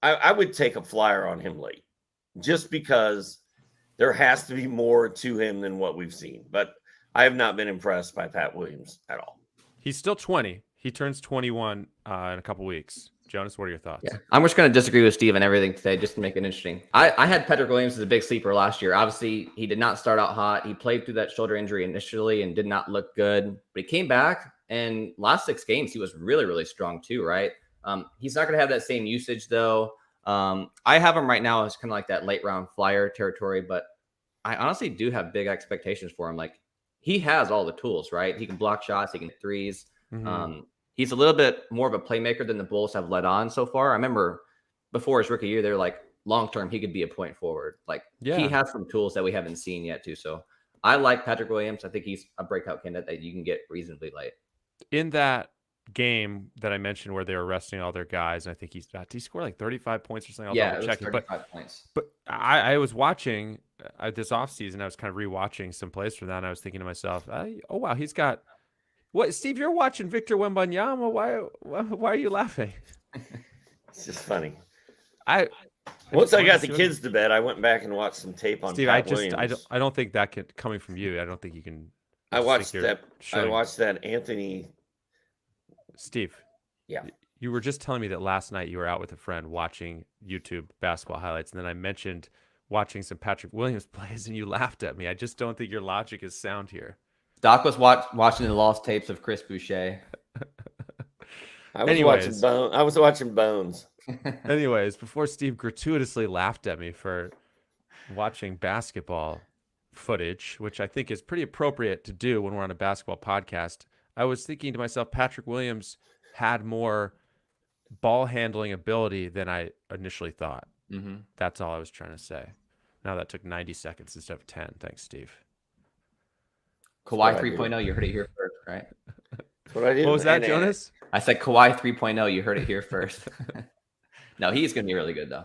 B: I would take a flyer on him late just because there has to be more to him than what we've seen. But I have not been impressed by Pat Williams at all.
A: He's still 20. He turns 21 in a couple weeks. Jonas, what are your thoughts?
C: Yeah, I'm just going to disagree with Steve and everything today just to make it interesting. I had Patrick Williams as a big sleeper last year. Obviously, he did not start out hot. He played through that shoulder injury initially and did not look good. But he came back, and last 6 games, he was really, really strong too, right? He's not going to have that same usage, though. I have him right now as kind of like that late round flyer territory, but I honestly do have big expectations for him. Like, he has all the tools, right? He can block shots. He can hit threes. Mm-hmm. He's a little bit more of a playmaker than the Bulls have let on so far. I remember before his rookie year, they're like, long-term, he could be a point forward. Like, he has some tools that we haven't seen yet too. So I like Patrick Williams. I think he's a breakout candidate that you can get reasonably late.
A: In that game that I mentioned where they were resting all their guys, I think did he score like 35 points or something?
C: I'll double check it. 35 points.
A: But I was watching this offseason, I was kind of rewatching some plays from that, and I was thinking to myself, oh, wow, he's got – what, Steve, you're watching Victor Wembanyama. Why are you laughing?
B: It's just funny.
A: Once
B: I got the kids to bed, I went back and watched some tape on
A: Steve,
B: Pat Williams.
A: I don't think that could, coming from you, I don't think you can.
B: I watched that Anthony.
A: Steve.
B: Yeah.
A: You were just telling me that last night you were out with a friend watching YouTube basketball highlights, and then I mentioned watching some Patrick Williams plays, and you laughed at me. I just don't think your logic is sound here.
C: Doc was watching the lost tapes of Chris Boucher.
B: I was watching Bones.
A: Anyways, before Steve gratuitously laughed at me for watching basketball footage, which I think is pretty appropriate to do when we're on a basketball podcast, I was thinking to myself, Patrick Williams had more ball handling ability than I initially thought. Mm-hmm. That's all I was trying to say. Now that took 90 seconds instead of 10. Thanks, Steve.
C: Kawhi 3.0, you heard it here first, right?
B: That's what I did.
A: What was that, Jonas?
C: I said Kawhi 3.0, you heard it here first. No, he's going to be really good, though.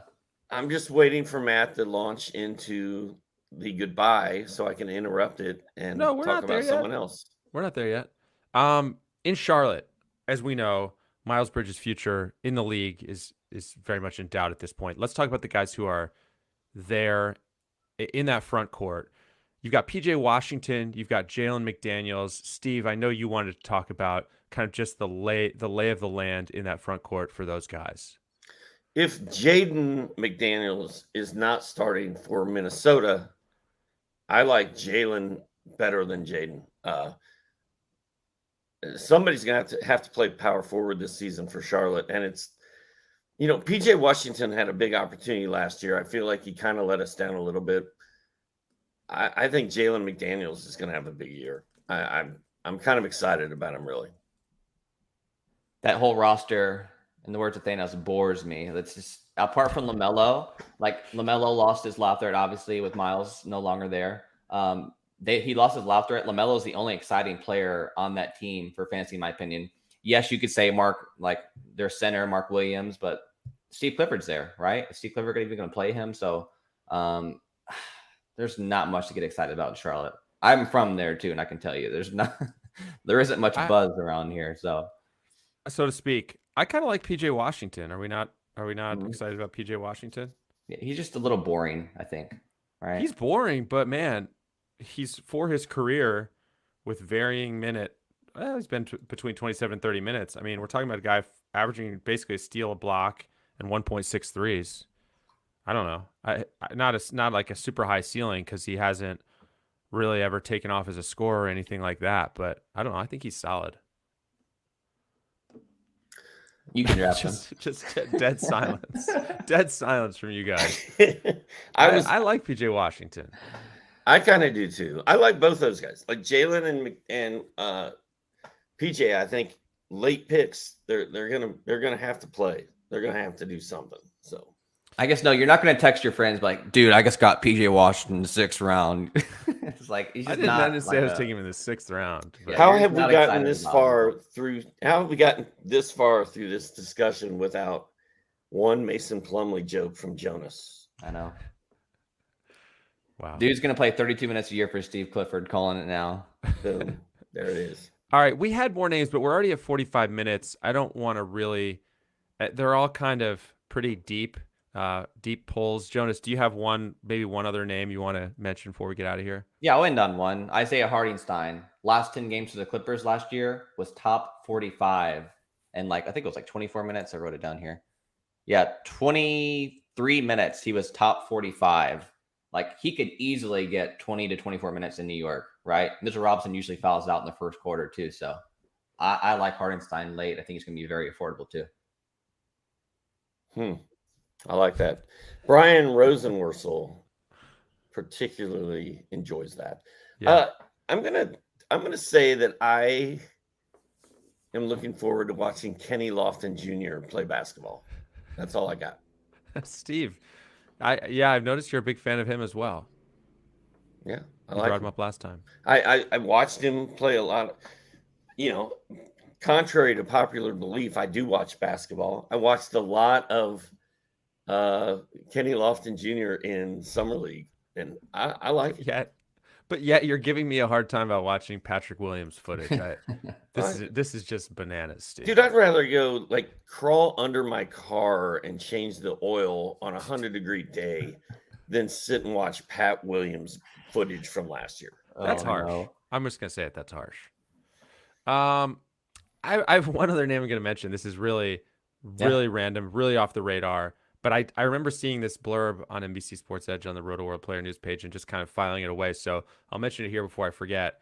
B: I'm just waiting for Matt to launch into the goodbye so I can interrupt it and talk about someone else.
A: We're not there yet. In Charlotte, as we know, Miles Bridges' future in the league is very much in doubt at this point. Let's talk about the guys who are there in that front court. You've got PJ Washington, you've got Jalen McDaniels. Steve, I know you wanted to talk about kind of just the lay of the land in that front court for those guys.
B: If Jaden McDaniels is not starting for Minnesota, I like Jalen better than Jaden. Somebody's going to have to play power forward this season for Charlotte. And it's, PJ Washington had a big opportunity last year. I feel like he kind of let us down a little bit. I think Jalen McDaniels is going to have a big year. I'm kind of excited about him, really.
C: That whole roster, in the words of Thanos, bores me. That's just, apart from LaMelo, like LaMelo lost his lob threat, obviously, with Miles no longer there. He lost his lob threat. LaMelo is the only exciting player on that team for fantasy, in my opinion. Yes, you could say their center, Mark Williams, but Steve Clifford's there, right? Is Steve Clifford even going to play him? So there's not much to get excited about in Charlotte. I'm from there too, and I can tell you there isn't much buzz around here. So
A: to speak, I kind of like PJ Washington. Are we not excited about PJ Washington?
C: Yeah, he's just a little boring, I think. Right?
A: He's boring, but man, he's for his career with varying minute. He's been between 27 and 30 minutes. I mean, we're talking about a guy averaging basically a steal, a block, and 1.6 threes. I don't know. Not like a super high ceiling because he hasn't really ever taken off as a scorer or anything like that. But I don't know. I think he's solid.
C: You can draft him.
A: Just dead silence. Dead silence from you guys.
B: I
A: like PJ Washington.
B: I kind of do too. I like both those guys, like Jalen and PJ. I think late picks, they're gonna have to play. They're gonna have to do something. So
C: I guess no, you're not gonna text your friends like, dude, I just got PJ Washington in the 6th round. It's like he's just
A: I didn't say I was taking him in the 6th round.
C: Yeah,
B: how
C: you're
B: have we
C: not
B: gotten
C: excited
B: this
C: about
B: far
C: him.
B: through? How have we gotten this far through this discussion without one Mason Plumlee joke from Jonas?
C: I know.
A: Wow.
C: Dude's gonna play 32 minutes a year for Steve Clifford, calling it now.
B: Boom. There it is.
A: All right, we had more names, but we're already at 45 minutes. I don't want to really. They're all kind of pretty deep pulls. Jonas, do you have maybe one other name you want to mention before we get out of here?
C: Yeah, I'll end on one. Isaiah Hartenstein. Last 10 games for the Clippers last year was top 45, and I think it was 24 minutes. I wrote it down here. Yeah, 23 minutes. He was top 45. He could easily get 20 to 24 minutes in New York, right? Mitchell Robinson usually fouls out in the first quarter too. So I like Hartenstein late. I think he's going to be very affordable too.
B: I like that. Brian Rosenworcel particularly enjoys that.
A: Yeah.
B: I'm gonna say that I am looking forward to watching Kenny Lofton Jr. play basketball. That's all I got.
A: Steve, I've noticed you're a big fan of him as well.
B: Yeah, I
A: you
B: like
A: brought him up last time.
B: I watched him play a lot. Contrary to popular belief, I do watch basketball. I watched a lot of Kenny Lofton Jr. in Summer League, and I like it.
A: But yet you're giving me a hard time about watching Patrick Williams footage. This is just bananas, Steve.
B: Dude, I'd rather go crawl under my car and change the oil on a 100-degree day than sit and watch Pat Williams footage from last year.
A: That's harsh. No. I'm just gonna say it. That's harsh. I have one other name I'm gonna mention. This is really random, really off the radar. But I remember seeing this blurb on NBC Sports Edge on the Roto World Player News page and just kind of filing it away. So I'll mention it here before I forget.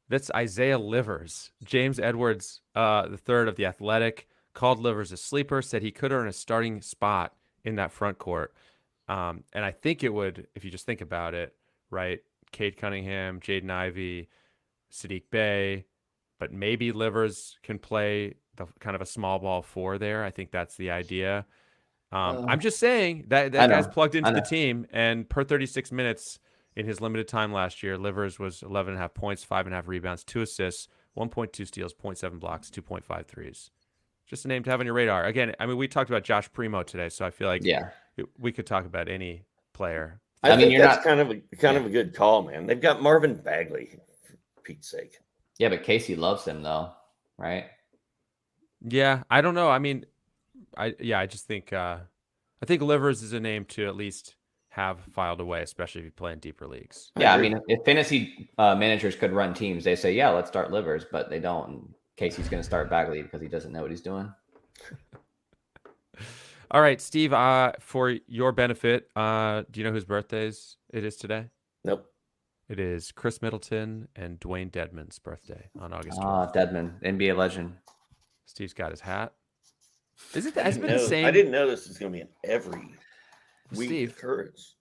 A: That's Isaiah Livers. James Edwards, the third of The Athletic, called Livers a sleeper, said he could earn a starting spot in that front court. And I think it would, if you just think about it, right? Cade Cunningham, Jaden Ivey, Sadiq Bey, but maybe Livers can play the kind of a small ball 4 there. I think that's the idea. I'm just saying that guy's plugged into the team, and per 36 minutes in his limited time last year, Livers was 11.5 points, 5.5 rebounds, 2 assists, 1.2 steals, 0.7 blocks, 2.5 threes. Just a name to have on your radar. Again, I mean, we talked about Josh Primo today, so I feel like we could talk about any player.
B: I mean, that's kind of a good call, man. They've got Marvin Bagley, for Pete's sake.
C: Yeah, but Casey loves him though, right?
A: Yeah, I don't know. I mean, I just think I think Livers is a name to at least have filed away, especially if you play in deeper leagues.
C: Yeah, I mean, if fantasy managers could run teams, they say, yeah, let's start Livers, but they don't. And Casey's going to start Bagley because he doesn't know what he's doing.
A: All right, Steve, for your benefit, do you know whose birthdays it is today?
B: Nope.
A: It is Chris Middleton and Dwayne Dedman's birthday on August 12th.
C: Ah, Dedman, NBA legend.
A: Steve's got his hat. Is it? Has it been the same?
B: I didn't know this was going to be an every week
A: Steve,
B: occurrence.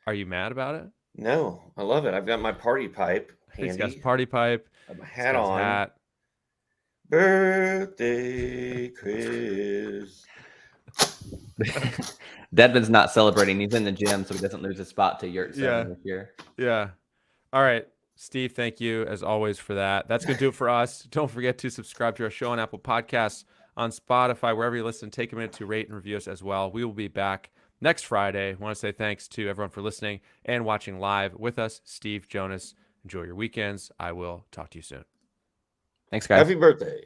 A: Are you mad about it?
B: No, I love it. I've got my party pipe handy.
A: He's got his party pipe.
B: I have my hat on.
A: Hat.
B: Birthday, Chris.
C: Dedman's not celebrating. He's in the gym, so he doesn't lose his spot to Yurt 7 this year.
A: Yeah. All right. Steve, thank you as always for that. That's going to do it for us. Don't forget to subscribe to our show on Apple Podcasts, on Spotify, wherever you listen. Take a minute to rate and review us as well. We will be back next Friday. I want to say thanks to everyone for listening and watching live with us. Steve, Jonas, enjoy your weekends. I will talk to you soon.
C: Thanks, guys.
B: Happy birthday.